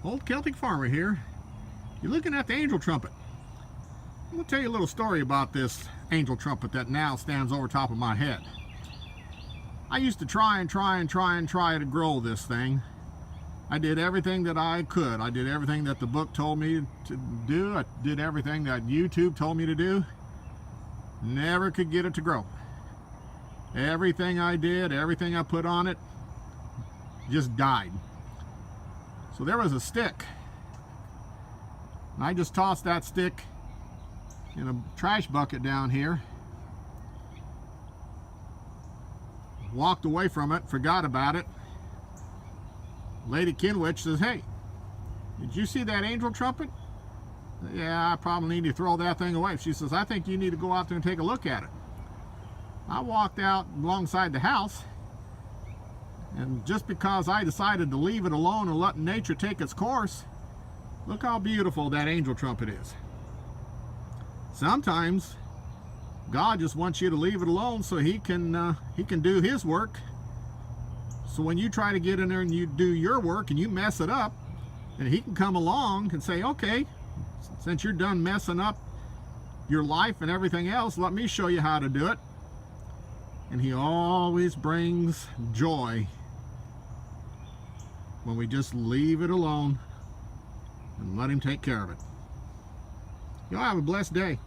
Old Celtic Farmer here. You're looking at the Angel Trumpet. I'm going to tell you a little story about this Angel Trumpet that now stands over top of my head. I used to try to grow this thing. I did everything that I could. I did everything that the book told me to do. I did everything that YouTube told me to do. Never could get it to grow. Everything I did, everything I put on it, just died. So there was a stick, and I just tossed that stick in a trash bucket down here, walked away from it, forgot about it. Lady Kinwich says, "Hey, did you see that Angel Trumpet?" "Yeah, I probably need to throw that thing away." She says, "I think you need to go out there and take a look at it." I walked out alongside the house, and just because I decided to leave it alone and let nature take its course, look how beautiful that Angel Trumpet is. Sometimes God just wants you to leave it alone so he can do his work. So when you try to get in there and you do your work and you mess it up, and he can come along and say, "Okay, since you're done messing up your life and everything else, let me show you how to do it." And he always brings joy when we just leave it alone and let him take care of it. Y'all have a blessed day.